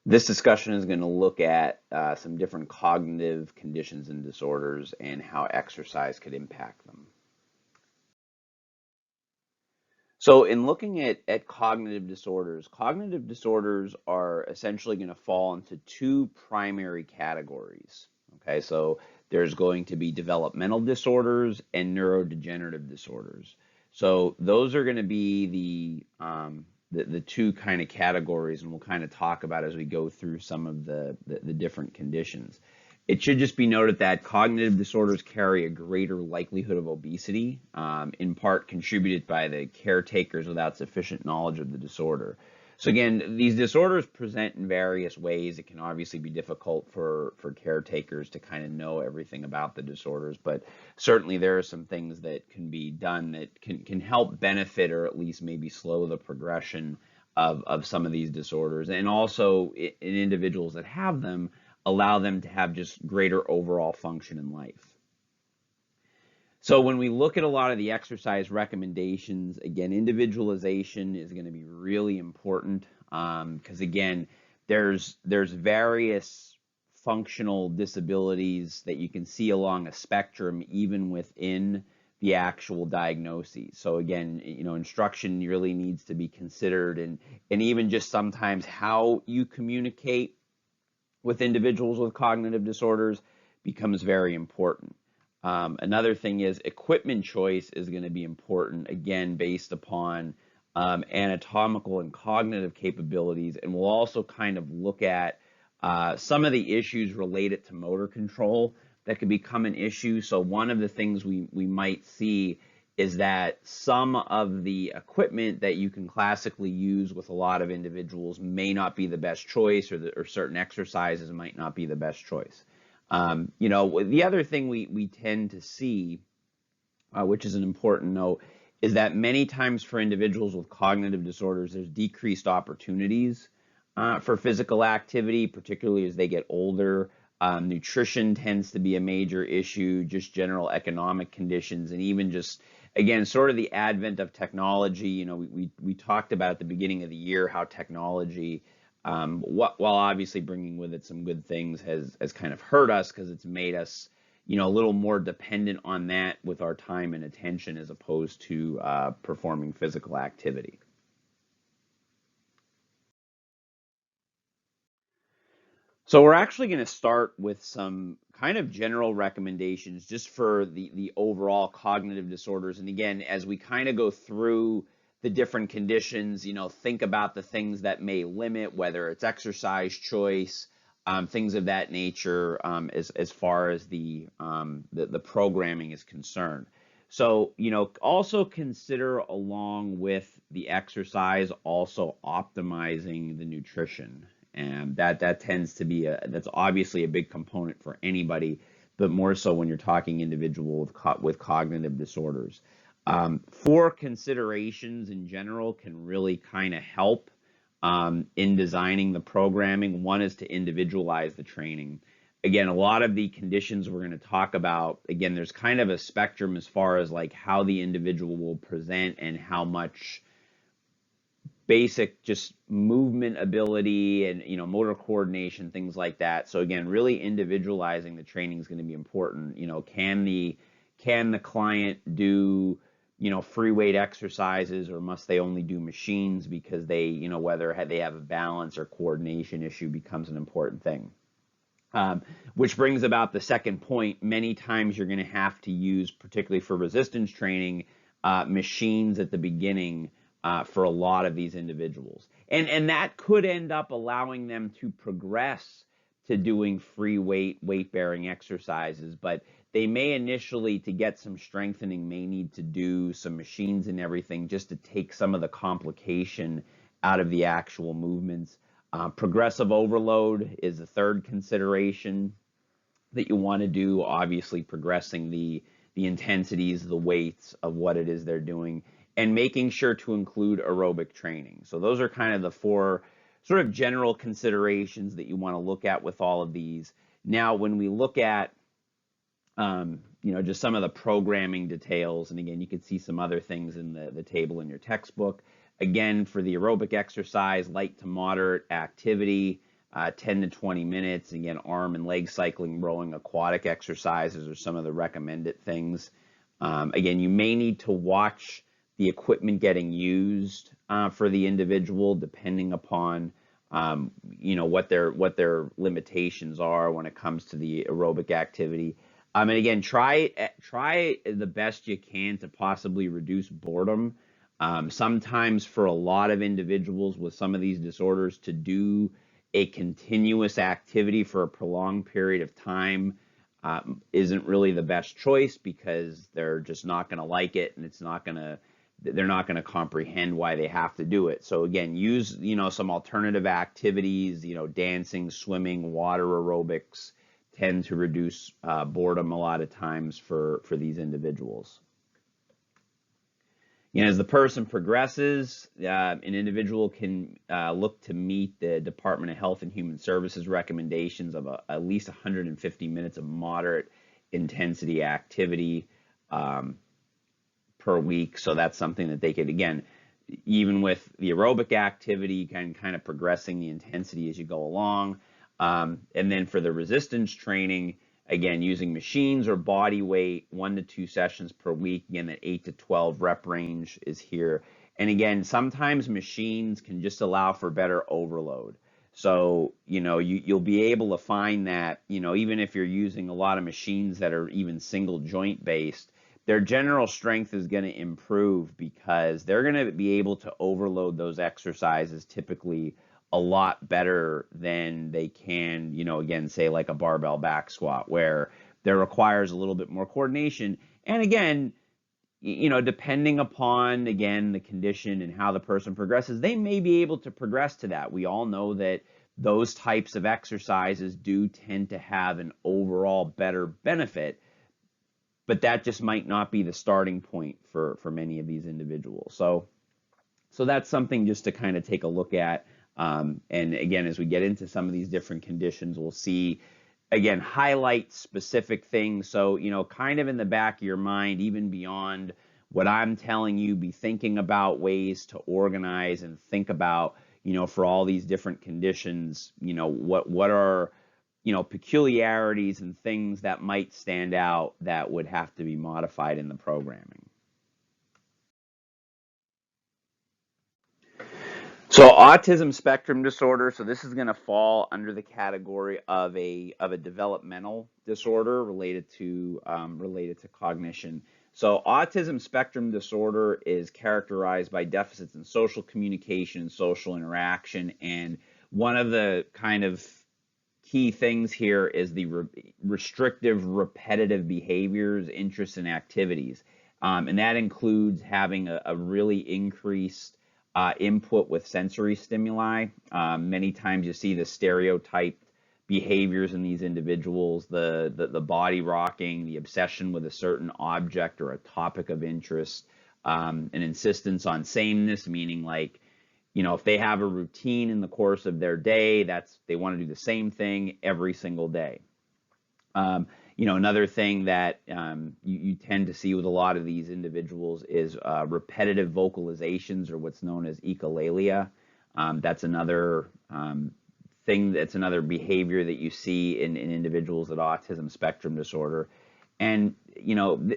This discussion is going to look at some different cognitive conditions and disorders and how exercise could impact them. So in looking at cognitive disorders are essentially going to fall into two primary categories. Okay, so there's going to be developmental disorders and neurodegenerative disorders. So those are going to be the two kind of categories, and we'll kind of talk about as we go through some of the different conditions. It should just be noted that cognitive disorders carry a greater likelihood of obesity, in part contributed by the caretakers without sufficient knowledge of the disorder. So again, these disorders present in various ways. It can obviously be difficult for caretakers to kind of know everything about the disorders, but certainly there are some things that can be done that can help benefit or at least maybe slow the progression of some of these disorders. And also in individuals that have them, allow them to have just greater overall function in life. So when we look at a lot of the exercise recommendations, again, individualization is going to be really important because again, there's various functional disabilities that you can see along a spectrum, even within the actual diagnoses. So again, instruction really needs to be considered, and even just sometimes how you communicate with individuals with cognitive disorders becomes very important. Another thing is equipment choice is going to be important, again, based upon anatomical and cognitive capabilities. And we'll also kind of look at some of the issues related to motor control that could become an issue. So one of the things we might see is that some of the equipment that you can classically use with a lot of individuals may not be the best choice, or certain exercises might not be the best choice. The other thing we tend to see, which is an important note, is that many times for individuals with cognitive disorders, there's decreased opportunities for physical activity, particularly as they get older. Nutrition tends to be a major issue, just general economic conditions, and even just, again, sort of the advent of technology. We talked about at the beginning of the year how technology, while obviously bringing with it some good things, has kind of hurt us because it's made us, a little more dependent on that with our time and attention as opposed to performing physical activity. So we're actually going to start with some kind of general recommendations just for the overall cognitive disorders. And again, as we kind of go through the different conditions, think about the things that may limit, whether it's exercise choice, things of that nature, as far as the programming is concerned. So, also consider, along with the exercise, also optimizing the nutrition. And that tends to be that's obviously a big component for anybody, but more so when you're talking individual with cognitive disorders. Four considerations in general can really kind of help in designing the programming. One is to individualize the training. Again, a lot of the conditions we're going to talk about, again, there's kind of a spectrum as far as like how the individual will present and how much basic just movement ability and motor coordination, things like that. So again, really individualizing the training is going to be important. Can the client do free weight exercises, or must they only do machines because they whether they have a balance or coordination issue becomes an important thing. Which brings about the second point. Many times you're going to have to use, particularly for resistance training, machines at the beginning for a lot of these individuals. And that could end up allowing them to progress to doing free weight-bearing exercises, but they may initially, to get some strengthening, may need to do some machines and everything just to take some of the complication out of the actual movements. Progressive overload is the third consideration that you want to do, obviously progressing the intensities, the weights of what it is they're doing, and making sure to include aerobic training. So those are kind of the four sort of general considerations that you want to look at with all of these. Now, when we look at just some of the programming details, and again, you can see some other things in the table in your textbook. Again, for the aerobic exercise, light to moderate activity, 10 to 20 minutes. Again, arm and leg cycling, rowing, aquatic exercises are some of the recommended things. Again, you may need to watch the equipment getting used for the individual, depending upon what their limitations are when it comes to the aerobic activity. And again, try the best you can to possibly reduce boredom. Sometimes for a lot of individuals with some of these disorders, to do a continuous activity for a prolonged period of time isn't really the best choice, because they're just not going to like it, and they're not going to comprehend why they have to do it. So again, use some alternative activities, dancing, swimming, water aerobics tend to reduce boredom a lot of times for these individuals. As the person progresses, an individual can look to meet the Department of Health and Human Services recommendations of at least 150 minutes of moderate intensity activity per week. So that's something that they could, again, even with the aerobic activity, kind of progressing the intensity as you go along. And then for the resistance training, again, using machines or body weight, 1 to 2 sessions per week. Again, that 8 to 12 rep range is here. And again, sometimes machines can just allow for better overload. So, you'll be able to find that, even if you're using a lot of machines that are even single joint based, their general strength is going to improve, because they're going to be able to overload those exercises typically a lot better than they can, again, say like a barbell back squat, where there requires a little bit more coordination. And again, depending upon, again, the condition and how the person progresses, they may be able to progress to that. We all know that those types of exercises do tend to have an overall better benefit, but that just might not be the starting point for many of these individuals. So that's something just to kind of take a look at. And again, as we get into some of these different conditions, we'll see, again, highlight specific things. So, kind of in the back of your mind, even beyond what I'm telling you, be thinking about ways to organize and think about, for all these different conditions, what are, peculiarities and things that might stand out that would have to be modified in the programming. So autism spectrum disorder, so this is going to fall under the category of a developmental disorder related to cognition. So autism spectrum disorder is characterized by deficits in social communication and social interaction, and one of the kind of key things here is the restrictive repetitive behaviors, interests, and activities, and that includes having a really increased input with sensory stimuli. Many times you see the stereotyped behaviors in these individuals, the body rocking, the obsession with a certain object or a topic of interest, an insistence on sameness, meaning like, if they have a routine in the course of their day, they want to do the same thing every single day. Another thing that you tend to see with a lot of these individuals is repetitive vocalizations, or what's known as echolalia. That's another that's another behavior that you see in individuals with autism spectrum disorder. And,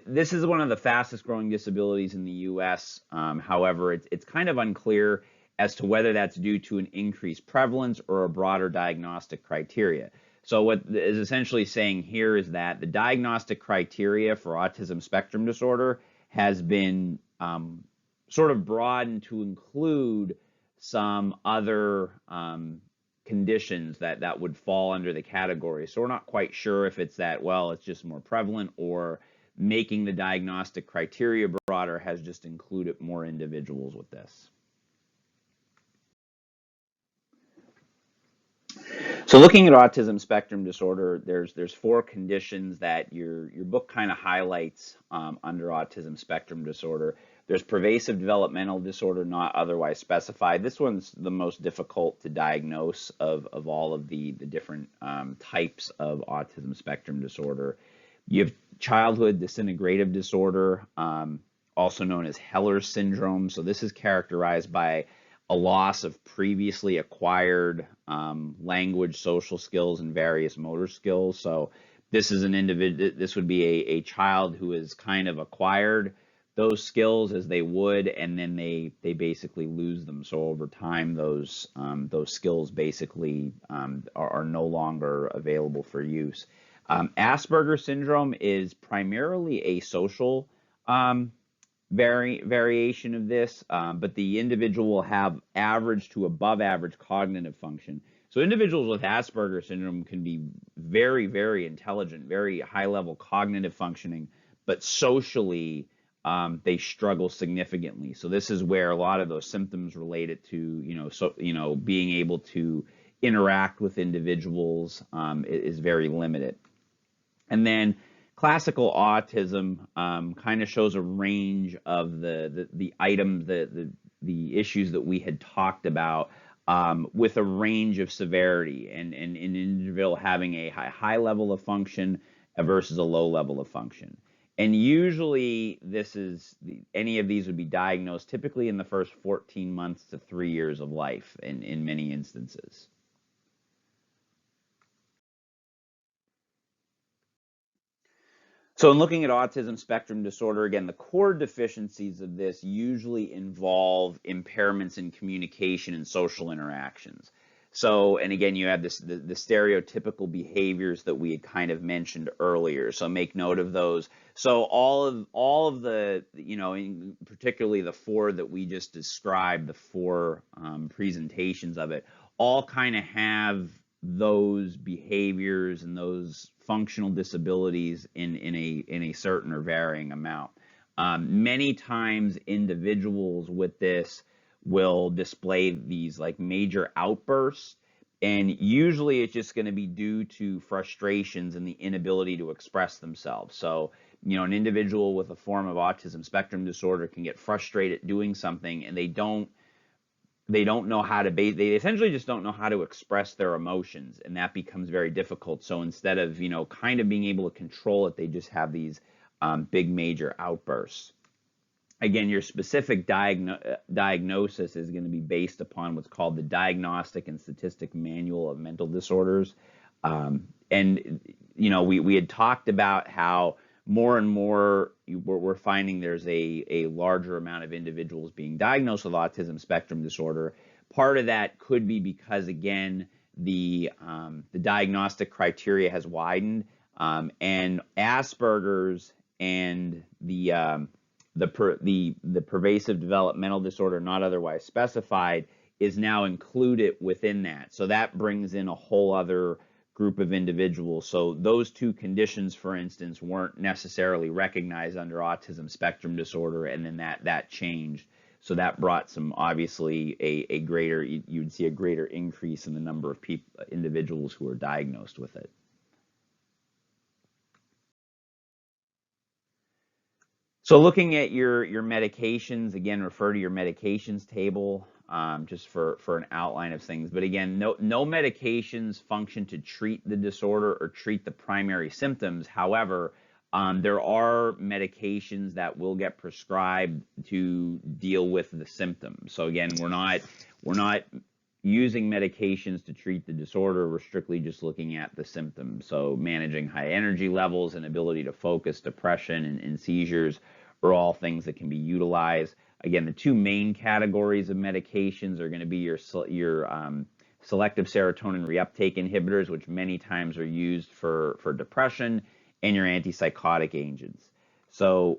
this is one of the fastest growing disabilities in the U.S. However, it's kind of unclear as to whether that's due to an increased prevalence or a broader diagnostic criteria. So what is essentially saying here is that the diagnostic criteria for autism spectrum disorder has been sort of broadened to include some other conditions that would fall under the category. So we're not quite sure if it's that, well, it's just more prevalent, or making the diagnostic criteria broader has just included more individuals with this. So looking at autism spectrum disorder, there's 4 conditions that your book kind of highlights under autism spectrum disorder. There's pervasive developmental disorder not otherwise specified. This one's the most difficult to diagnose of all of the different types of autism spectrum disorder. You have childhood disintegrative disorder, also known as Heller's syndrome. So this is characterized by a loss of previously acquired language, social skills, and various motor skills. So this is an individual. This would be a child who has kind of acquired those skills as they would, and then they basically lose them. So over time, those skills basically are no longer available for use. Asperger's syndrome is primarily a social variation of this, but the individual will have average to above average cognitive function. So individuals with Asperger's syndrome can be very, very intelligent, very high level cognitive functioning, but socially they struggle significantly. So this is where a lot of those symptoms related to, being able to interact with individuals is very limited. And then classical autism kind of shows a range of the items, the issues that we had talked about with a range of severity, and an individual having a high level of function versus a low level of function. And usually any of these would be diagnosed typically in the first 14 months to 3 years of life in many instances. So in looking at autism spectrum disorder, again, the core deficiencies of this usually involve impairments in communication and social interactions. So, and again, you have the stereotypical behaviors that we had kind of mentioned earlier. So make note of those. So all of the, particularly the four that we just described, the four presentations of it, all kind of have those behaviors and those functional disabilities in a certain or varying amount. Many times individuals with this will display these like major outbursts, and usually it's just going to be due to frustrations and the inability to express themselves. So, an individual with a form of autism spectrum disorder can get frustrated doing something, and they don't know how to they essentially just don't know how to express their emotions, and that becomes very difficult. So instead of kind of being able to control it, they just have these big major outbursts. Again, your specific diagnosis is going to be based upon what's called the Diagnostic and Statistic Manual of Mental Disorders. And we had talked about how more and more we're finding there's a larger amount of individuals being diagnosed with autism spectrum disorder. Part of that could be because, again, the diagnostic criteria has widened, and Asperger's and the pervasive developmental disorder not otherwise specified is now included within that. So that brings in a whole other group of individuals. So those two conditions, for instance, weren't necessarily recognized under autism spectrum disorder, and then that changed. So that brought some, obviously, a greater, you would see a greater increase in the number of individuals who are diagnosed with it. So looking at your medications, again, refer to your medications table just for an outline of things. But again, no medications function to treat the disorder or treat the primary symptoms. However, there are medications that will get prescribed to deal with the symptoms. So again, we're not using medications to treat the disorder. We're strictly just looking at the symptoms. So managing high energy levels and ability to focus, depression, and seizures are all things that can be utilized. Again, the two main categories of medications are going to be your selective serotonin reuptake inhibitors, which many times are used for depression, and your antipsychotic agents. So,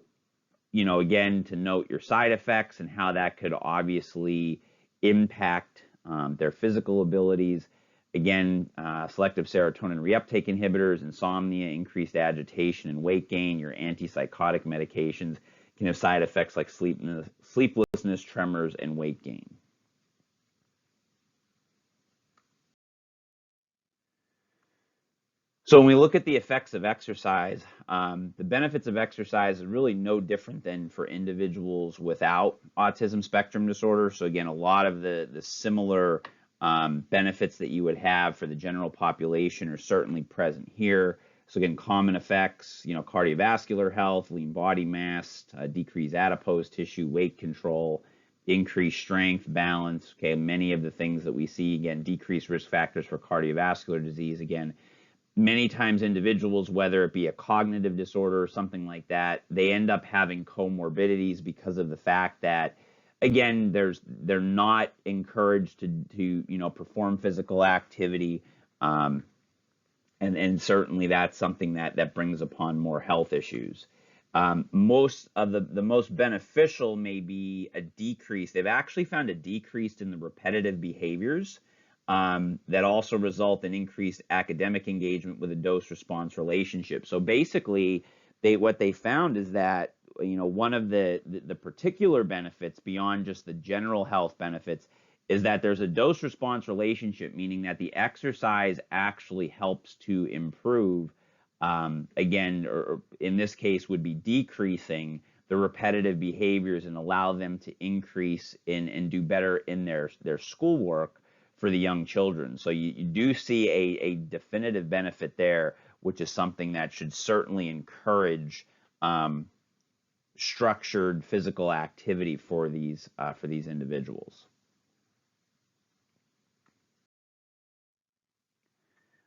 again, to note your side effects and how that could obviously impact their physical abilities. Again, selective serotonin reuptake inhibitors, insomnia, increased agitation, and weight gain. Your antipsychotic medications can have side effects like sleeplessness, tremors, and weight gain. So when we look at the effects of exercise, the benefits of exercise is really no different than for individuals without autism spectrum disorder. So again, a lot of the similar benefits that you would have for the general population are certainly present here. So again, common effects, cardiovascular health, lean body mass, decreased adipose tissue, weight control, increased strength, balance, okay, many of the things that we see, again, decreased risk factors for cardiovascular disease, again, many times individuals, whether it be a cognitive disorder or something like that, they end up having comorbidities because of the fact that, again, they're not encouraged to perform physical activity, um, and certainly that's something that brings upon more health issues. Most of the most beneficial may be a decrease. They've actually found a decrease in the repetitive behaviors that also result in increased academic engagement with a dose-response relationship. So basically, what they found is that one of the particular benefits beyond just the general health benefits is that there's a dose-response relationship, meaning that the exercise actually helps to improve, again, or in this case would be decreasing the repetitive behaviors and allow them to increase in and do better in their schoolwork for the young children. So you do see a definitive benefit there, which is something that should certainly encourage structured physical activity for these individuals.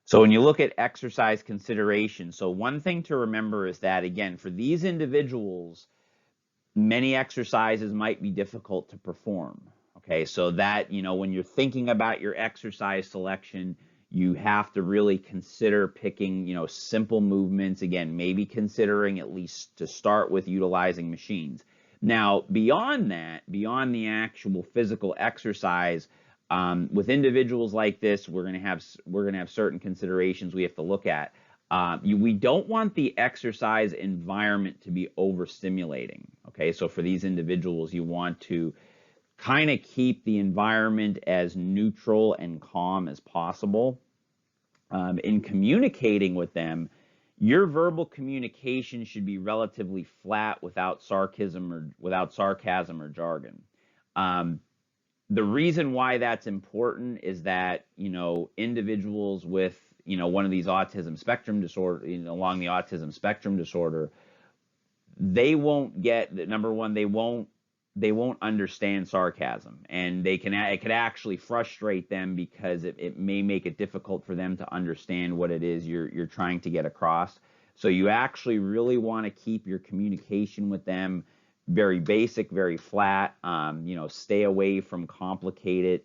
So when you look at exercise consideration, so one thing to remember is that, again, for these individuals, many exercises might be difficult to perform. Okay, so that, when you're thinking about your exercise selection, you have to really consider picking, simple movements. Again, maybe considering at least to start with utilizing machines. Now, beyond that, beyond the actual physical exercise, with individuals like this, we're going to have certain considerations we have to look at. We don't want the exercise environment to be overstimulating. Okay, so for these individuals, you want to kind of keep the environment as neutral and calm as possible. In communicating with them, your verbal communication should be relatively flat without sarcasm or jargon. The reason why that's important is that, individuals with, one of these autism spectrum disorder, along the autism spectrum disorder, they won't get, number one, they won't understand sarcasm, and it could actually frustrate them because it may make it difficult for them to understand what it is you're trying to get across. So you actually really want to keep your communication with them very basic, very flat. Stay away from complicated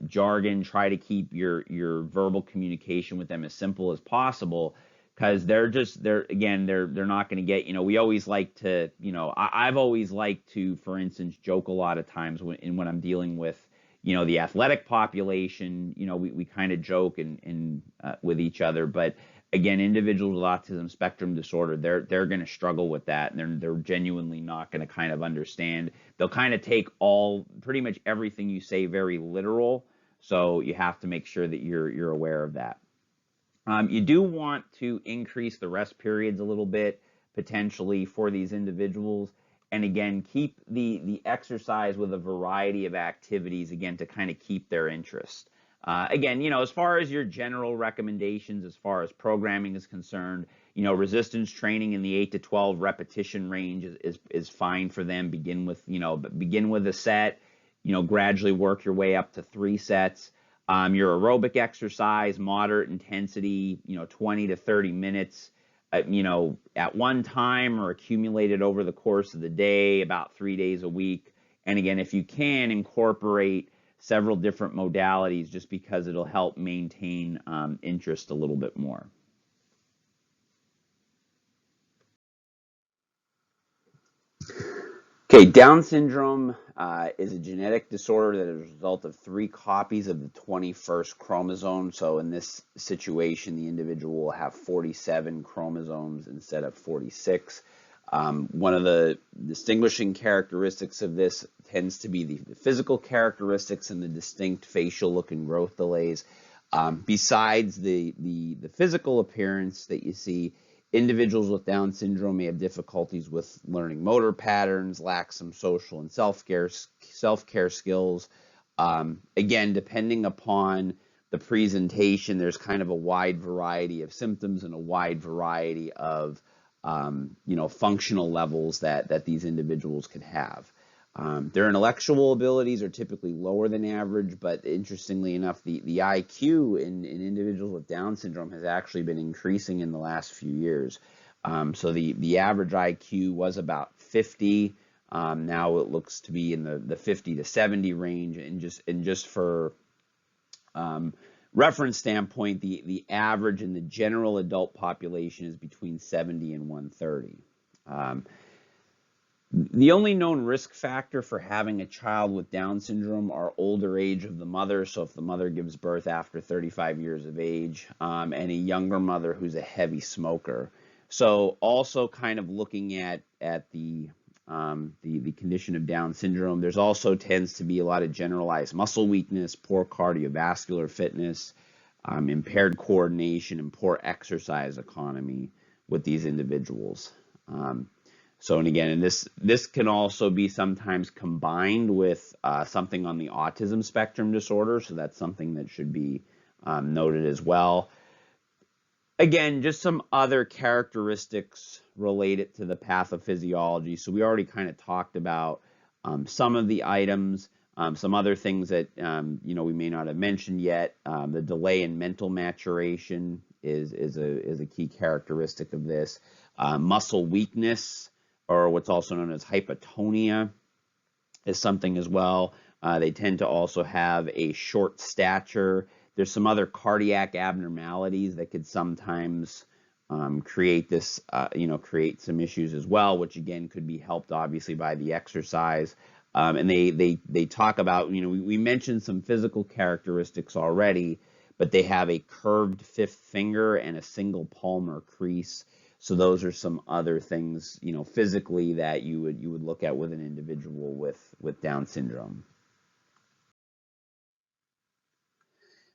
jargon. Try to keep your verbal communication with them as simple as possible, because they're not going to get, we always like to, I've always liked to, for instance, joke a lot of times when I'm dealing with, the athletic population, we kind of joke and with each other. But again, individuals with autism spectrum disorder, they're going to struggle with that, and they're genuinely not going to kind of understand. They'll kind of take pretty much everything you say very literal. So you have to make sure that you're aware of that. You do want to increase the rest periods a little bit, potentially, for these individuals. And again, keep the exercise with a variety of activities, again, to kind of keep their interest. Again, as far as your general recommendations, as far as programming is concerned, resistance training in the 8 to 12 repetition range is fine for them. Begin with a set, gradually work your way up to 3 sets. Your aerobic exercise, moderate intensity, 20 to 30 minutes, at one time, or accumulated over the course of the day, about 3 days a week. And again, if you can, incorporate several different modalities, just because it'll help maintain interest a little bit more. Okay, Down syndrome is a genetic disorder that is a result of 3 copies of the 21st chromosome. So in this situation, the individual will have 47 chromosomes instead of 46. One of the distinguishing characteristics of this tends to be the physical characteristics and the distinct facial look and growth delays. Besides the physical appearance that you see, individuals with Down syndrome may have difficulties with learning motor patterns, lack some social and self-care skills. Again, depending upon the presentation, there's kind of a wide variety of symptoms and a wide variety of functional levels that these individuals could have. Their intellectual abilities are typically lower than average, but interestingly enough, the IQ in individuals with Down syndrome has actually been increasing in the last few years. So the average IQ was about 50. Now it looks to be in the 50 to 70 range, and just for reference standpoint, the average in the general adult population is between 70 and 130. The only known risk factor for having a child with Down syndrome are older age of the mother. So if the mother gives birth after 35 years of age, and a younger mother who's a heavy smoker. So also kind of looking at the condition of Down syndrome, there's also tends to be a lot of generalized muscle weakness, poor cardiovascular fitness, impaired coordination, and poor exercise economy with these individuals. So, and again, and this can also be sometimes combined with something on the autism spectrum disorder. So that's something that should be noted as well. Again, just some other characteristics related to the pathophysiology. So we already kind of talked about some of the items, some other things that we may not have mentioned yet. The delay in mental maturation is a key characteristic of this. Muscle weakness, or what's also known as hypotonia, is something as well. They tend to also have a short stature. There's some other cardiac abnormalities that could sometimes create this, create some issues as well, which again could be helped obviously by the exercise. And they talk about, we mentioned some physical characteristics already, but they have a curved fifth finger and a single palmar crease. So those are some other things, physically that you would look at with an individual with Down syndrome.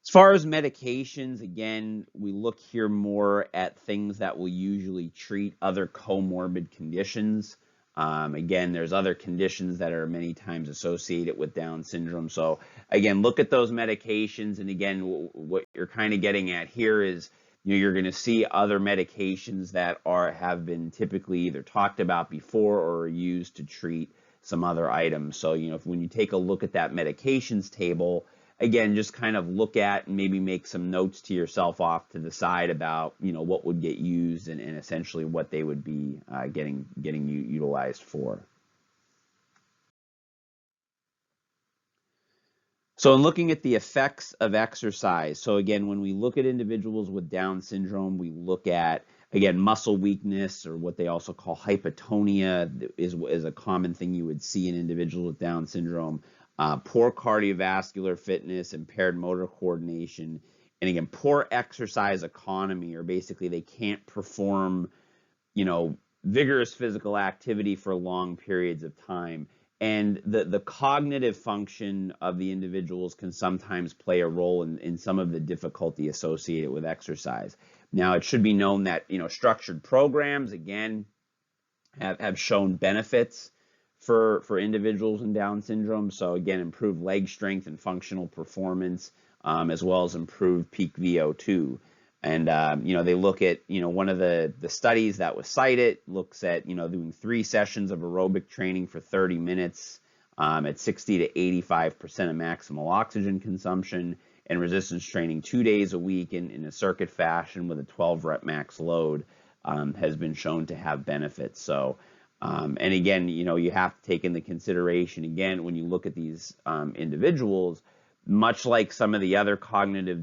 As far as medications, again, we look here more at things that will usually treat other comorbid conditions. Again, there's other conditions that are many times associated with Down syndrome. So again, look at those medications. And again, what you're kind of getting at here is, you're going to see other medications that have been typically either talked about before or are used to treat some other items. So, when you take a look at that medications table, again, just kind of look at and maybe make some notes to yourself off to the side about, what would get used and essentially what they would be getting utilized for. So in looking at the effects of exercise, so again, when we look at individuals with Down syndrome, we look at, again, muscle weakness, or what they also call hypotonia is a common thing you would see in individuals with Down syndrome. Poor cardiovascular fitness, impaired motor coordination, and again, poor exercise economy, or basically they can't perform, vigorous physical activity for long periods of time. And the cognitive function of the individuals can sometimes play a role in some of the difficulty associated with exercise. Now, it should be known that, structured programs, again, have shown benefits for individuals in Down syndrome. So again, improved leg strength and functional performance, as well as improved peak VO2. And, they look at, one of the studies that was cited looks at, doing 3 sessions of aerobic training for 30 minutes at 60 to 85% of maximal oxygen consumption, and resistance training 2 days a week in a circuit fashion with a 12-rep max load has been shown to have benefits. So, and again, you have to take into consideration, again, when you look at these individuals, much like some of the other cognitive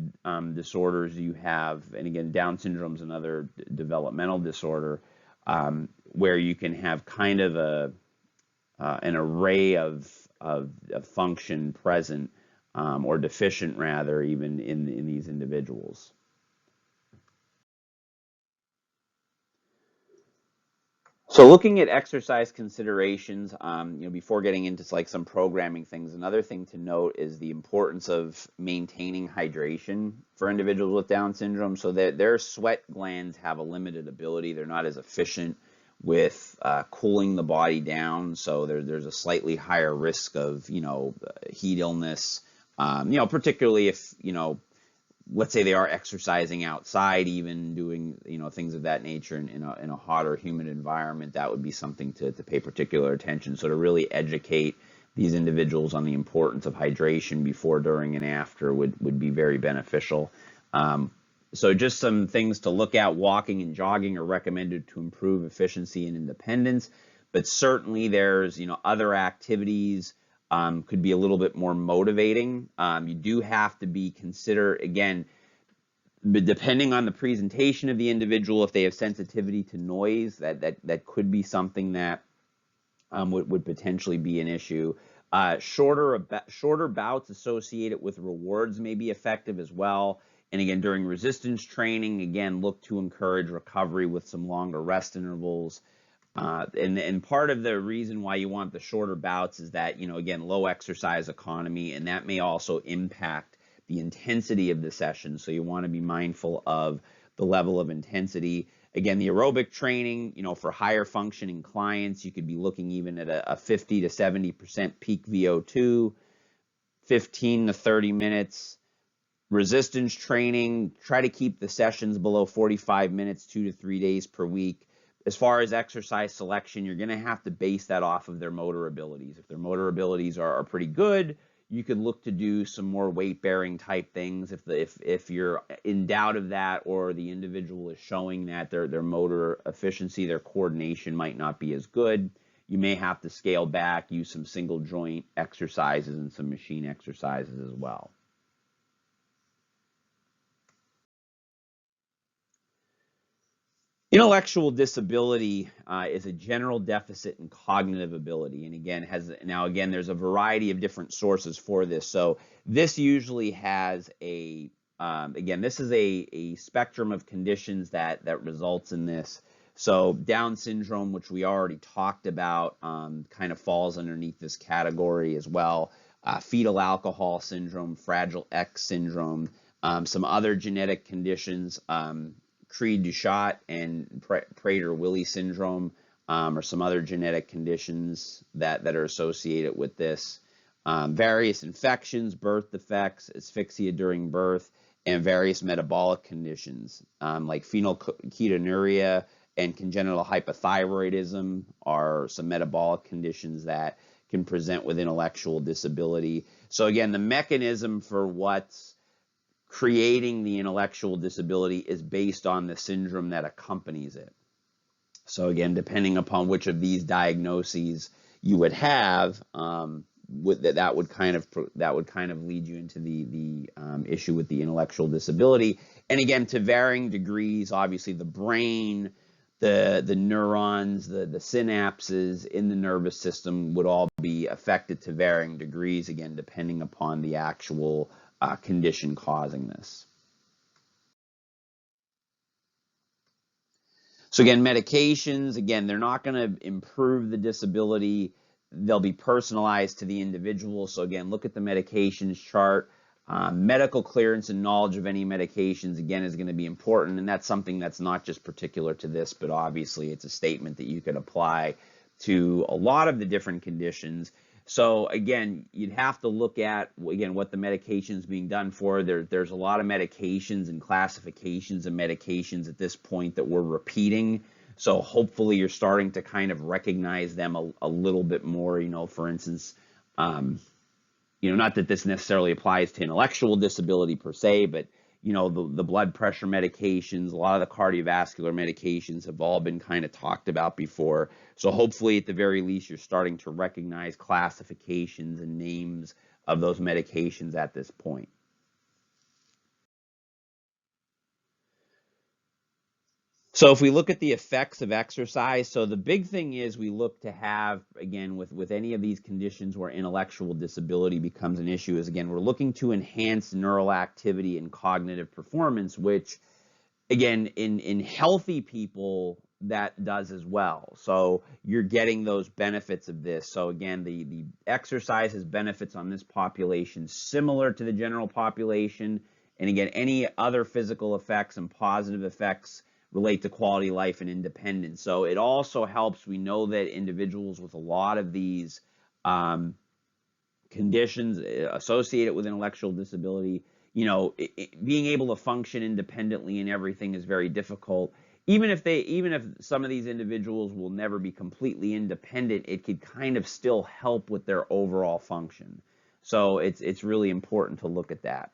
disorders you have, and again, Down syndrome is another developmental disorder, where you can have kind of an array of function present, or deficient rather, even in these individuals. So looking at exercise considerations, before getting into like some programming things, another thing to note is the importance of maintaining hydration for individuals with Down syndrome. So that their sweat glands have a limited ability; they're not as efficient with cooling the body down. So there's a slightly higher risk of heat illness. Particularly if let's say they are exercising outside, even doing, things of that nature in a hot or humid environment, that would be something to pay particular attention. So to really educate these individuals on the importance of hydration before, during, and after would be very beneficial. So just some things to look at: walking and jogging are recommended to improve efficiency and independence, but certainly there's, other activities could be a little bit more motivating. You do have to be consider, again, depending on the presentation of the individual, if they have sensitivity to noise, that could be something that would potentially be an issue. Shorter bouts associated with rewards may be effective as well. And again, during resistance training, again, look to encourage recovery with some longer rest intervals. And part of the reason why you want the shorter bouts is that, again, low exercise economy, and that may also impact the intensity of the session. So you want to be mindful of the level of intensity. Again, the aerobic training, for higher functioning clients, you could be looking even at a 50 to 70% peak VO2, 15 to 30 minutes. Resistance training, try to keep the sessions below 45 minutes, 2 to 3 days per week. As far as exercise selection, you're going to have to base that off of their motor abilities. If their motor abilities are pretty good, you could look to do some more weight-bearing type things. If you're in doubt of that, or the individual is showing that their motor efficiency, their coordination might not be as good, you may have to scale back, use some single joint exercises and some machine exercises as well. Intellectual disability is a general deficit in cognitive ability, and again, there's a variety of different sources for this. So this usually has this is a spectrum of conditions that results in this. So Down syndrome, which we already talked about, kind of falls underneath this category as well. Fetal alcohol syndrome, Fragile X syndrome, some other genetic conditions. Cri-du-Chat and Prader-Willi syndrome or some other genetic conditions that are associated with this. Various infections, birth defects, asphyxia during birth, and various metabolic conditions like phenylketonuria and congenital hypothyroidism are some metabolic conditions that can present with intellectual disability. So again, the mechanism for what's creating the intellectual disability is based on the syndrome that accompanies it. So again, depending upon which of these diagnoses you would have, that would kind of lead you into the issue with the intellectual disability. And again, to varying degrees, obviously the brain, the neurons, the synapses in the nervous system would all be affected to varying degrees, again, depending upon the actual condition causing this. So again, medications, again, they're not going to improve the disability. They'll be personalized to the individual. So again, look at the medications chart. Medical clearance and knowledge of any medications, again, is going to be important. And that's something that's not just particular to this, but obviously it's a statement that you could apply to a lot of the different conditions. So again, you'd have to look at, again, what the medication is being done for. There's a lot of medications and classifications of medications at this point that we're repeating. So hopefully you're starting to kind of recognize them a little bit more. For instance, not that this necessarily applies to intellectual disability per se, but the blood pressure medications, a lot of the cardiovascular medications have all been kind of talked about before. So hopefully at the very least you're starting to recognize classifications and names of those medications at this point. So if we look at the effects of exercise, so the big thing is we look to have, again, with any of these conditions where intellectual disability becomes an issue, is again, we're looking to enhance neural activity and cognitive performance, which, again, in healthy people, that does as well. So you're getting those benefits of this. So again, the exercise has benefits on this population similar to the general population. And again, any other physical effects and positive effects relate to quality of life and independence. So it also helps. We know that individuals with a lot of these conditions associated with intellectual disability, being able to function independently and everything is very difficult. Even if some of these individuals will never be completely independent, it could kind of still help with their overall function. So it's really important to look at that.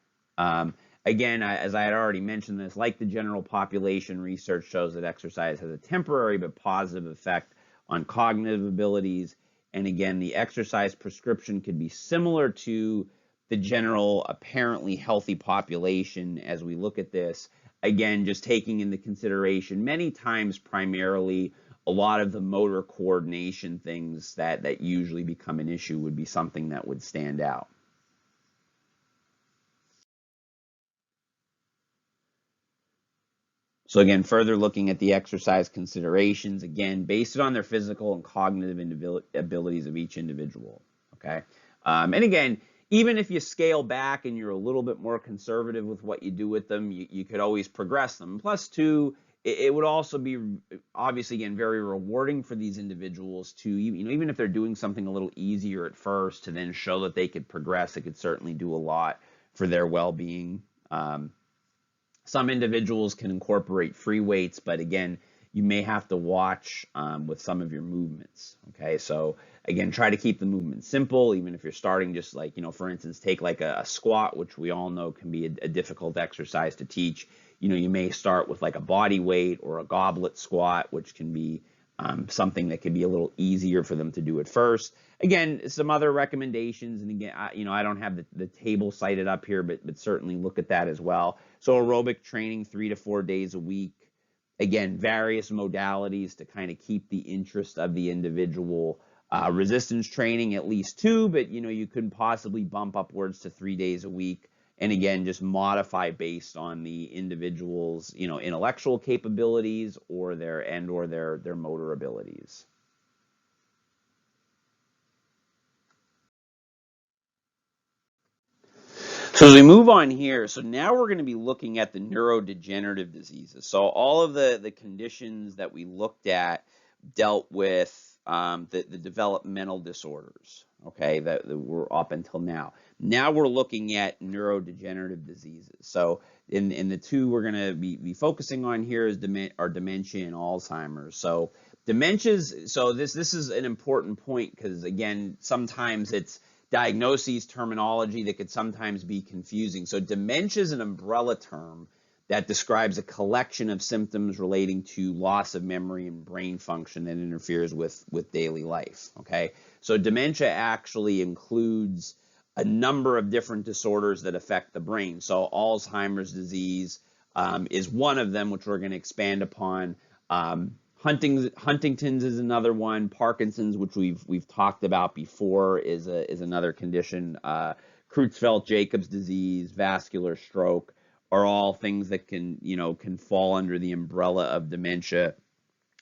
Again, as I had already mentioned this, like the general population, research shows that exercise has a temporary but positive effect on cognitive abilities. And again, the exercise prescription could be similar to the general apparently healthy population as we look at this. Again, just taking into consideration many times primarily a lot of the motor coordination things that usually become an issue would be something that would stand out. So again, further looking at the exercise considerations, again, based on their physical and cognitive abilities of each individual, okay? And again, even if you scale back and you're a little bit more conservative with what you do with them, you could always progress them. Plus two, it would also be obviously, again, very rewarding for these individuals to, even if they're doing something a little easier at first, to then show that they could progress. It could certainly do a lot for their well-being. Some individuals can incorporate free weights, but again, you may have to watch with some of your movements. Okay, so again, try to keep the movement simple, even if you're starting just like, for instance, take like a squat, which we all know can be a difficult exercise to teach. You may start with like a body weight or a goblet squat, which can be something that can be a little easier for them to do at first. Again, some other recommendations, and again, I don't have the table cited up here, but certainly look at that as well. So aerobic training 3 to 4 days a week. Again, various modalities to kind of keep the interest of the individual. Resistance training at least 2, but you could possibly bump upwards to 3 days a week. And again, just modify based on the individual's, intellectual capabilities or their motor abilities. So as we move on here, so now we're going to be looking at the neurodegenerative diseases. So all of the conditions that we looked at dealt with the developmental disorders, okay, that were up until now. Now we're looking at neurodegenerative diseases. So in the two we're going to be focusing on here is are dementia and Alzheimer's. So dementias, so this is an important point because again, sometimes it's diagnoses terminology that could sometimes be confusing. So dementia is an umbrella term that describes a collection of symptoms relating to loss of memory and brain function that interferes with daily life, okay? So dementia actually includes a number of different disorders that affect the brain. So Alzheimer's disease is one of them, which we're going to expand upon. Huntington's is another one. Parkinson's, which we've talked about before, is another condition. Creutzfeldt-Jacobs disease, vascular stroke are all things that can fall under the umbrella of dementia.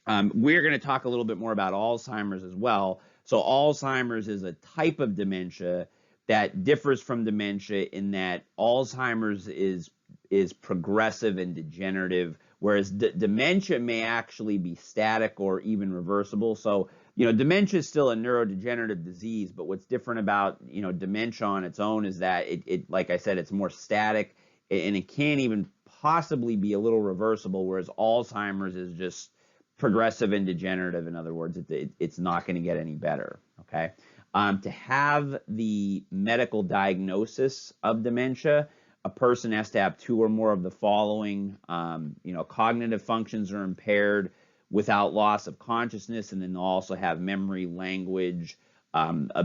We're going to talk a little bit more about Alzheimer's as well. So Alzheimer's is a type of dementia that differs from dementia in that Alzheimer's is progressive and degenerative, whereas dementia may actually be static or even reversible. So, dementia is still a neurodegenerative disease, but what's different about, dementia on its own is that it, like I said, it's more static and it can't even possibly be a little reversible, whereas Alzheimer's is just progressive and degenerative. In other words, it's not going to get any better, okay? To have the medical diagnosis of dementia, a person has to have 2 or more of the following. Cognitive functions are impaired without loss of consciousness, and then they'll also have memory, language,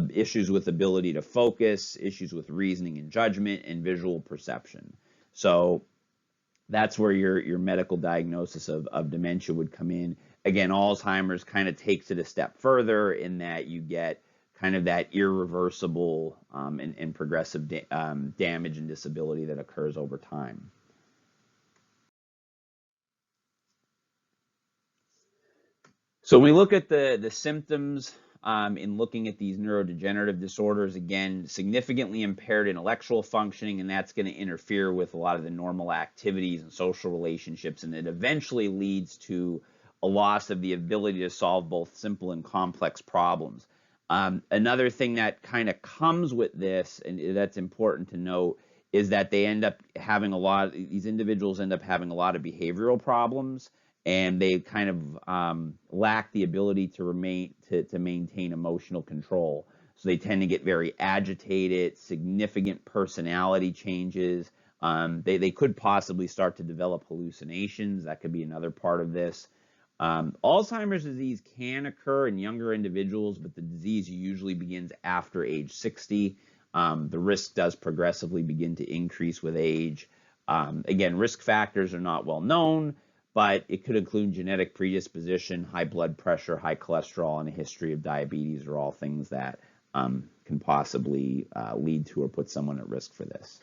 issues with ability to focus, issues with reasoning and judgment, and visual perception. So that's where your medical diagnosis of dementia would come in. Again, Alzheimer's kind of takes it a step further in that you get kind of that irreversible and progressive damage and disability that occurs over time. So when we look at the symptoms in looking at these neurodegenerative disorders, again, significantly impaired intellectual functioning, and that's going to interfere with a lot of the normal activities and social relationships, and it eventually leads to a loss of the ability to solve both simple and complex problems. Another thing that kind of comes with this, and that's important to note, is that they end up having these individuals end up having a lot of behavioral problems, and they kind of lack the ability to maintain emotional control. So they tend to get very agitated, significant personality changes. They could possibly start to develop hallucinations. That could be another part of this. Alzheimer's disease can occur in younger individuals, but the disease usually begins after age 60. The risk does progressively begin to increase with age. Again, risk factors are not well known, but it could include genetic predisposition, high blood pressure, high cholesterol, and a history of diabetes are all things that can possibly lead to or put someone at risk for this.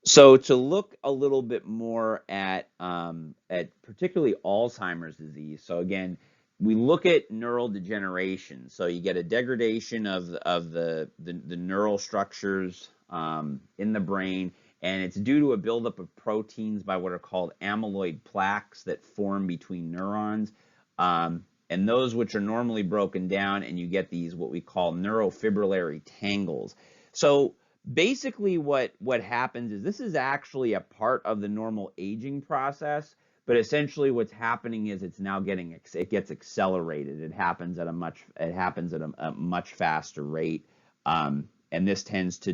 So to look a little bit more at particularly Alzheimer's disease. So again, we look at neural degeneration. So you get a degradation of the neural structures in the brain, and it's due to a buildup of proteins by what are called amyloid plaques that form between neurons. And those which are normally broken down, and you get these what we call neurofibrillary tangles. So basically what happens is this is actually a part of the normal aging process, but essentially what's happening is it's now it gets accelerated. It happens at a much faster rate, and this tends to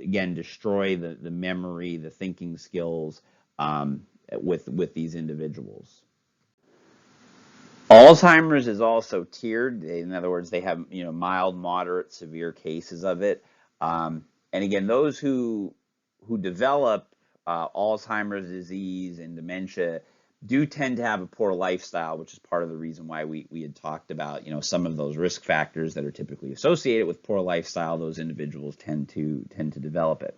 again destroy the memory, the thinking skills with these individuals. Alzheimer's is also tiered. In other words, they have mild, moderate, severe cases of it. And again, those who develop Alzheimer's disease and dementia do tend to have a poor lifestyle, which is part of the reason why we had talked about some of those risk factors that are typically associated with poor lifestyle. Those individuals tend to develop it.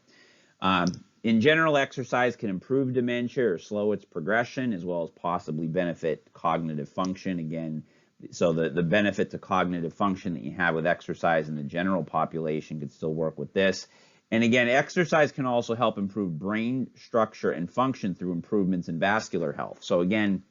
In general, exercise can improve dementia or slow its progression, as well as possibly benefit cognitive function. Again, so the benefit to cognitive function that you have with exercise in the general population could still work with this. And again, exercise can also help improve brain structure and function through improvements in vascular health. So again,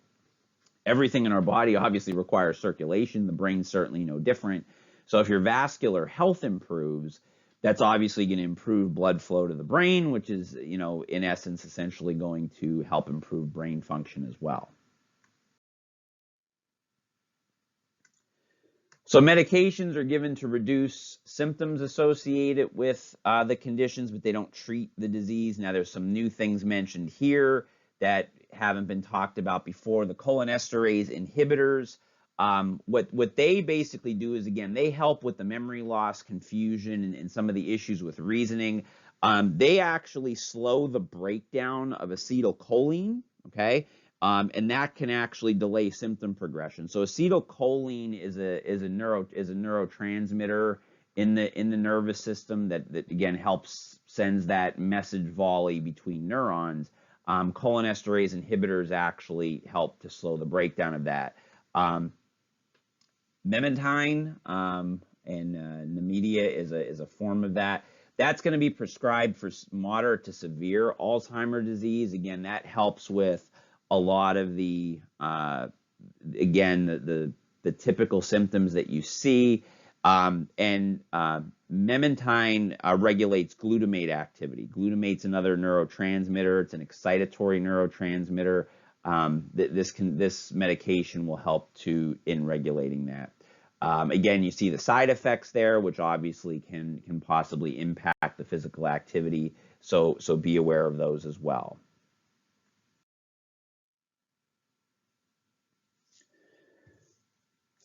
everything in our body obviously requires circulation. The brain's certainly no different. So if your vascular health improves, that's obviously going to improve blood flow to the brain, which is, in essence, essentially going to help improve brain function as well. So medications are given to reduce symptoms associated with the conditions, but they don't treat the disease. Now, there's some new things mentioned here that haven't been talked about before. The cholinesterase inhibitors, what they basically do is, again, they help with the memory loss, confusion, and some of the issues with reasoning. They actually slow the breakdown of acetylcholine, okay? And that can actually delay symptom progression. So acetylcholine is a neurotransmitter in the nervous system that again sends that message volley between neurons. Cholinesterase inhibitors actually help to slow the breakdown of that. Memantine and Nemedia is a form of that. That's going to be prescribed for moderate to severe Alzheimer's disease. Again, that helps with a lot of the again the typical symptoms that you see, and memantine regulates glutamate activity. Glutamate's another neurotransmitter. It's an excitatory neurotransmitter. This medication will help in regulating that. Again, you see the side effects there, which obviously can possibly impact the physical activity. So be aware of those as well.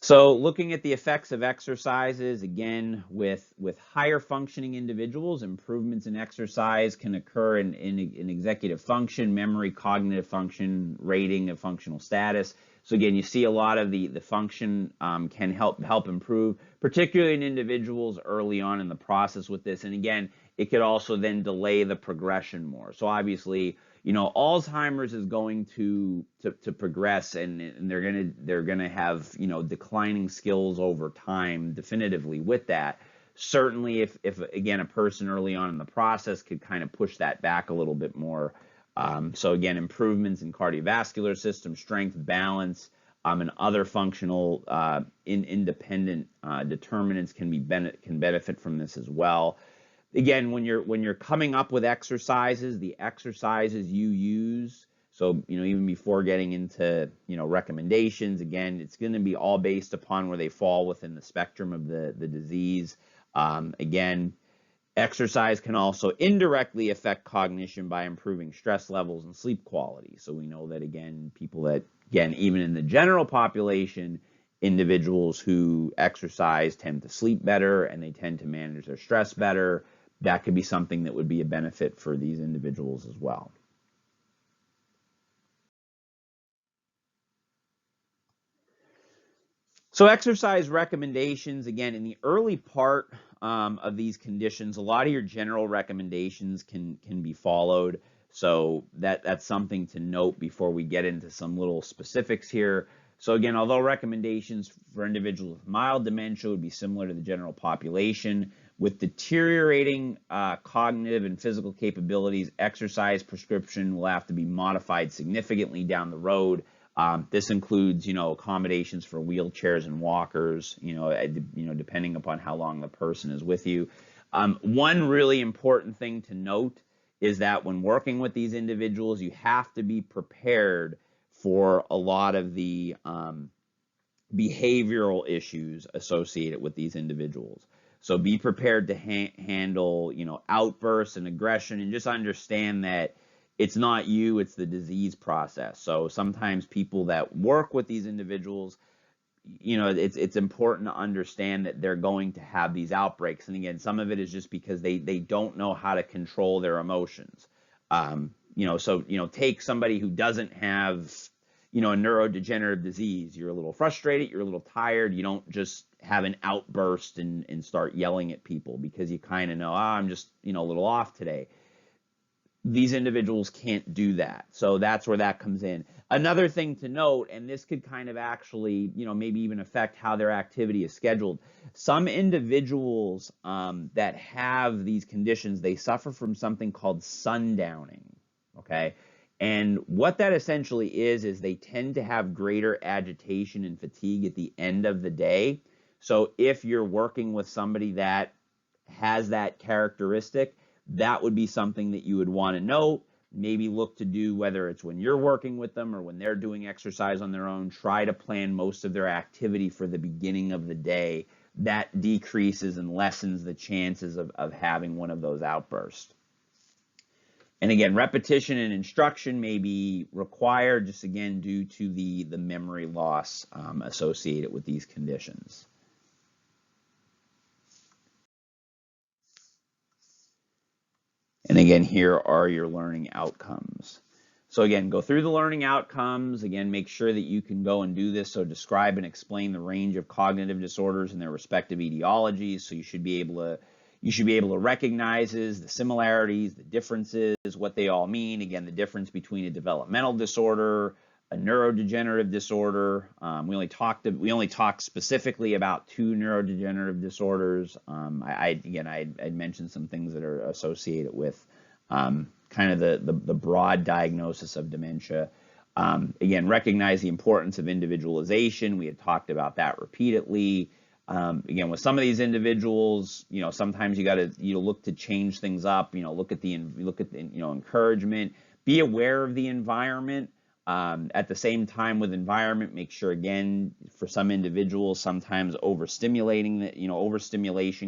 So looking at the effects of exercises, again, with higher functioning individuals, improvements in exercise can occur in executive function, memory, cognitive function, rating of functional status. So again, you see a lot of the function can help improve, particularly in individuals early on in the process with this. And again, it could also then delay the progression more. So obviously, Alzheimer's is going to progress, and they're gonna have declining skills over time, definitively with that. Certainly, if again a person early on in the process could kind of push that back a little bit more. So again, improvements in cardiovascular system, strength, balance, and other functional independent determinants can benefit from this as well. Again, when you're coming up with exercises, the exercises you use, so even before getting into recommendations, again, it's going to be all based upon where they fall within the spectrum of the disease. Again, exercise can also indirectly affect cognition by improving stress levels and sleep quality. So we know that, again, people that, again, even in the general population, individuals who exercise tend to sleep better and they tend to manage their stress better. That could be something that would be a benefit for these individuals as well. So exercise recommendations, again, in the early part of these conditions, a lot of your general recommendations can be followed. So that's something to note before we get into some little specifics here. So again, although recommendations for individuals with mild dementia would be similar to the general population, with deteriorating cognitive and physical capabilities, exercise prescription will have to be modified significantly down the road. This includes, accommodations for wheelchairs and walkers, depending upon how long the person is with you. One really important thing to note is that when working with these individuals, you have to be prepared for a lot of the behavioral issues associated with these individuals. So be prepared to handle, outbursts and aggression, and just understand that it's not you, it's the disease process. So sometimes people that work with these individuals, it's important to understand that they're going to have these outbreaks. And again, some of it is just because they don't know how to control their emotions. Take somebody who doesn't have, a neurodegenerative disease. You're a little frustrated, you're a little tired, you don't just have an outburst and start yelling at people because you kind of know, I'm just, a little off today. These individuals can't do that. So that's where that comes in. Another thing to note, and this could kind of actually, maybe even affect how their activity is scheduled. Some individuals that have these conditions, they suffer from something called sundowning, okay? And what that essentially is they tend to have greater agitation and fatigue at the end of the day. So if you're working with somebody that has that characteristic, that would be something that you would want to note, maybe look to do, whether it's when you're working with them or when they're doing exercise on their own, try to plan most of their activity for the beginning of the day. That decreases and lessens the chances of having one of those outbursts. And again, repetition and instruction may be required, just again, due to the memory loss associated with these conditions. And again, here are your learning outcomes. So again, go through the learning outcomes. Again, make sure that you can go and do this. So describe and explain the range of cognitive disorders and their respective etiologies. So you should be able to recognize the similarities, the differences, what they all mean. Again, the difference between a developmental disorder, a neurodegenerative disorder. We only talked specifically about 2 neurodegenerative disorders. I'd mentioned some things that are associated with kind of the broad diagnosis of dementia. Again, recognize the importance of individualization. We had talked about that repeatedly. Again, with some of these individuals, sometimes you got to look to change things up. Look at the encouragement. Be aware of the environment. At the same time, with environment, make sure, again, for some individuals, sometimes overstimulation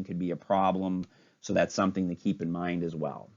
could be a problem. So that's something to keep in mind as well.